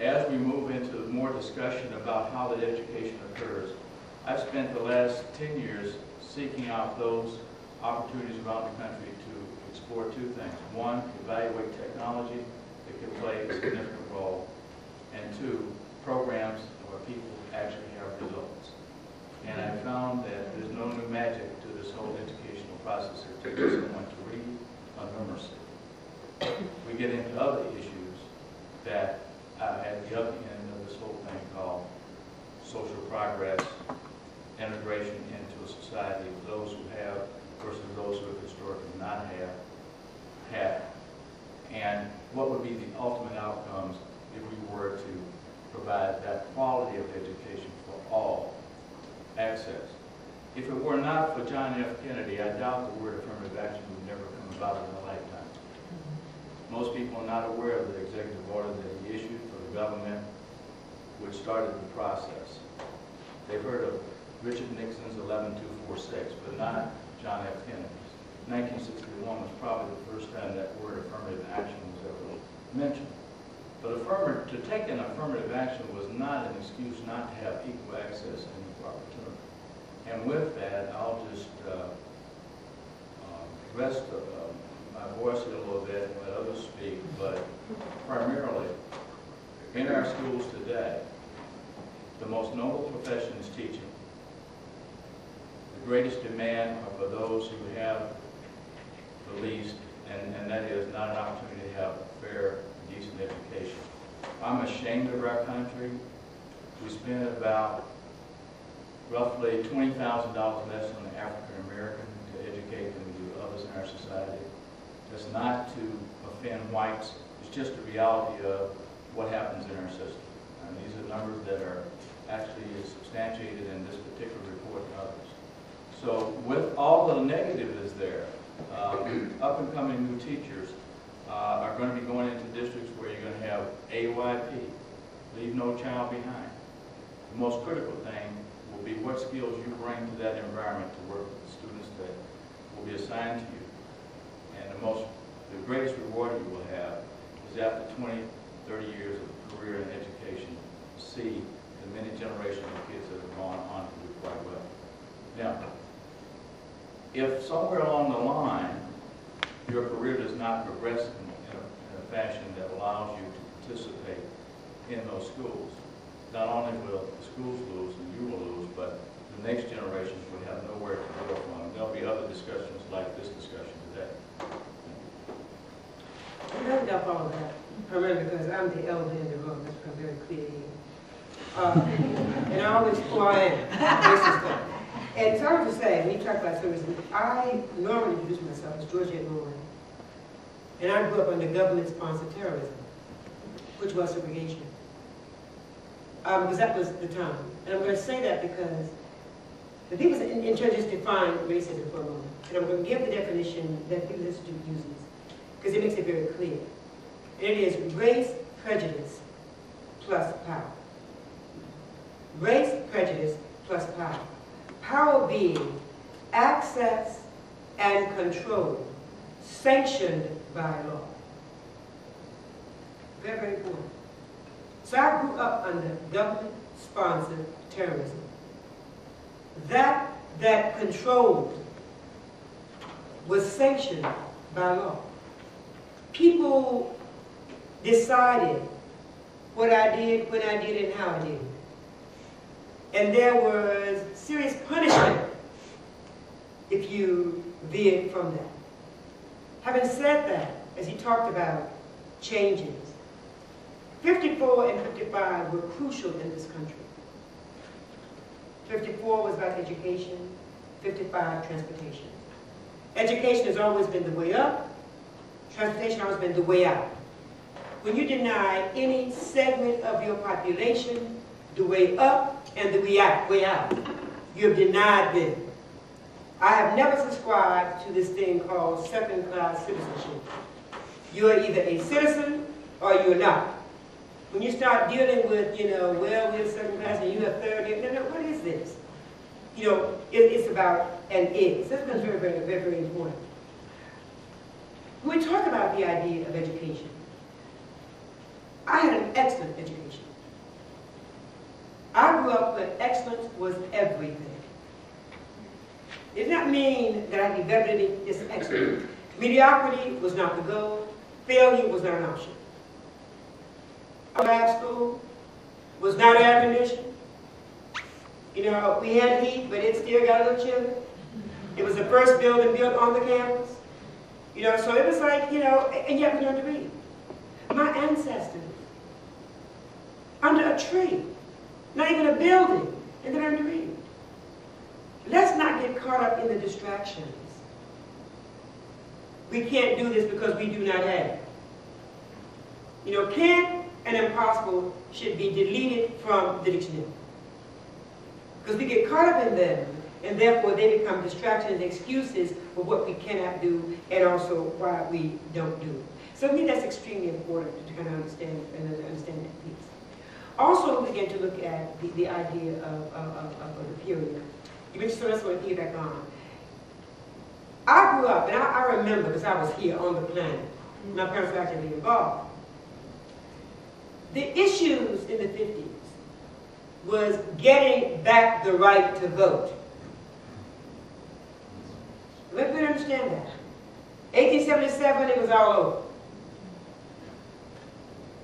as we move into more discussion about how that education occurs, I've spent the last 10 years seeking out those opportunities around the country to explore two things. One, evaluate technology that can play a significant role, and two, programs where people actually have results. And I found that there's no new magic to this whole educational process. It takes someone to read a numeracy. We get into other issues that at the other end of this whole thing called social progress, integration into a society of those who have versus those who have historically not had, and what would be the ultimate outcomes if we were to provide that quality of education for all access. If it were not for John F. Kennedy, I doubt the word affirmative action would never come about in a lifetime. Most people are not aware of the executive order that he issued for the government, which started the process. They've heard of Richard Nixon's 11246, but not John F. Kennedy's. 1961 was probably the first time that word affirmative action was ever mentioned. But to take an affirmative action was not an excuse not to have equal access and equal opportunity. And with that, I'll just rest my voice a little bit and let others speak, but primarily, in our schools today, the most noble profession is teaching. The greatest demand are for those who have the least, and that is not an opportunity to have a fair, decent education. I'm ashamed of our country. We spend about roughly $20,000 less on the African American to educate than we do others in our society. That's not to offend whites. It's just the reality of what happens in our system. And these are numbers that are actually substantiated in this particular report and others. So with all the negatives there, up-and-coming new teachers are going to be going into districts where you're going to have AYP, leave no child behind. The most critical thing will be what skills you bring to that environment to work with the students that will be assigned to you. And the greatest reward you will have is after 20, 30 years of career in education, to see the many generations of kids that have gone on to do quite well. Now, if somewhere along the line your career does not progress in a fashion that allows you to participate in those schools, not only will the schools lose and you will lose, but the next generations will have nowhere to go from. There'll be other discussions like this discussion today. I don't know all of that, primarily because I'm the elder in the room. That's become very clear here. And I always who I am. And sorry to say, when you talk about services, I normally introduce myself as Georgette Norman. And I grew up under government-sponsored terrorism, which was segregation. Because that was the time. And I'm going to say that because the people in churches define racism for a moment. And I'm going to give the definition that people listen to uses, because it makes it very clear. And it is race prejudice plus power. Race prejudice plus power. Power being access and control sanctioned by law. Very, very important. So I grew up under government-sponsored terrorism. That control was sanctioned by law. People decided what I did, when I did it, and how I did it. And there was serious punishment if you veered from that. Having said that, as he talked about changes, 54 and 55 were crucial in this country. 54 was about education, 55 transportation. Education has always been the way up, transportation has always been the way out. When you deny any segment of your population the way up and the way out, you have denied them. I have never subscribed to this thing called second-class citizenship. You are either a citizen or you're not. When you start dealing with, well, we're second class and you have third, no, what is this? It's about an is. This becomes very, very, very, very important. When we talk about the idea of education, I had an excellent education. I grew up where excellence was everything. It does not mean that I think Beverly is excellent. Mediocrity was not the goal. Failure was not an option. Our lab school was not air conditioned. You know, we had heat, but it still got a little chilly. It was the first building built on the campus. You know, so it was like, you know, and yet we learned to read. My ancestors, under a tree, not even a building, and they learned to read. Let's not get caught up in the distractions. We can't do this because we do not have. You know, can't and impossible should be deleted from the dictionary. Because we get caught up in them, and therefore they become distractions and excuses for what we cannot do and also why we don't do it. So I think that's extremely important to kind of understand that piece. Also, we begin to look at the idea of the period. You mentioned, so that's what I get back on. I grew up, and I remember, because I was here on the planet, my parents were actually involved. The issues in the 50s was getting back the right to vote. Let me understand that. 1877, it was all over.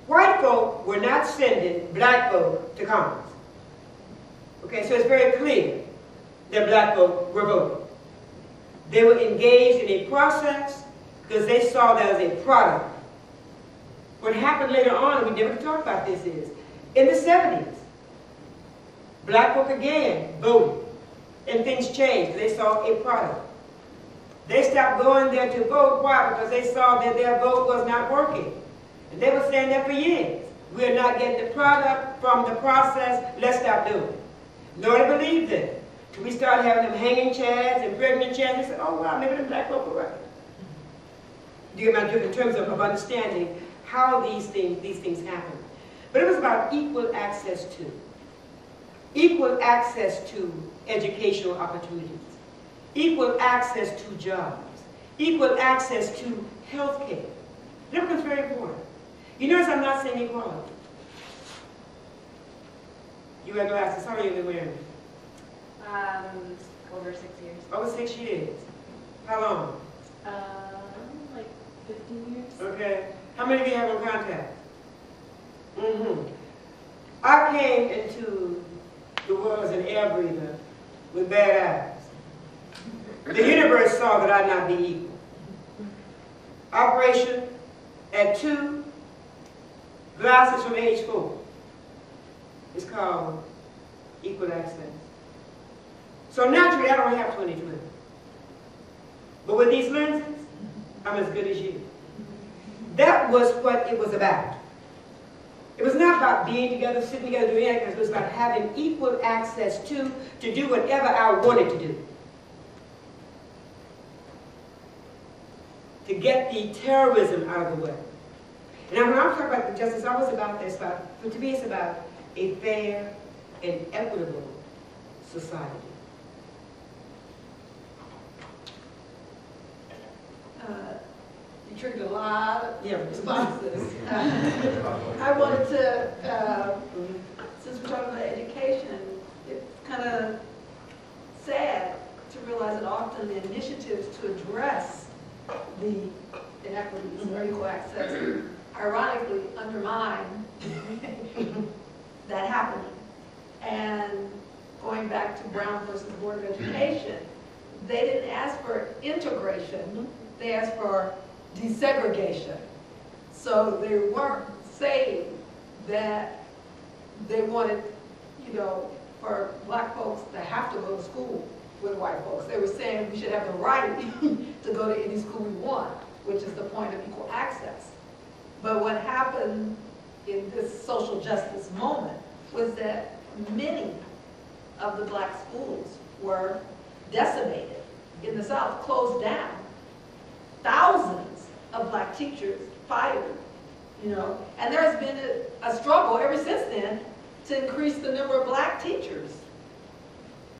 White folk were not sending black folk to Congress. Okay, so it's very clear that black folk were voting. They were engaged in a process because they saw that as a product. What happened later on, and we never talk about this, is in the 70s, black folk again voted, and things changed. They saw a product. They stopped going there to vote. Why? Because they saw that their vote was not working. And they were saying that for years. We're not getting the product from the process. Let's stop doing it. Nobody believed it. Till we started having them hanging chads and pregnant chads. They said, oh, wow, maybe the black folk were right. Do you get my drift in terms of understanding how these things happen? But it was about equal access to educational opportunities, equal access to jobs, equal access to health care. That becomes very important. You notice I'm not saying equality. You wear glasses. How long have you been wearing? Over 6 years. Over 6 years. How long? Like 15 years. Okay. How many of you have on contacts? I came into the world as an air breather with bad eyes. The universe saw that I'd not be equal. Operation at 2, glasses from age 4. It's called equal access. So naturally, I don't have 20 twins. But with these lenses, I'm as good as you. That was what it was about. It was not about being together, sitting together, doing anything. It was about having equal access to do whatever I wanted to do. To get the terrorism out of the way. And when I'm talking about the justice, it's always about this. To me, it's about a fair and equitable society. You triggered a lot of responses. I wanted to, since we're talking about education, it's kind of sad to realize that often the initiatives to address the inequities or equal access ironically undermine that happening. And going back to Brown versus Board of Education, they didn't ask for integration, they asked for desegregation. So they weren't saying that they wanted, for black folks to have to go to school with white folks. They were saying we should have the right to go to any school we want, which is the point of equal access. But what happened in this social justice moment was that many of the black schools were decimated in the South, closed down. Thousands of black teachers fired, and there's been a struggle ever since then to increase the number of black teachers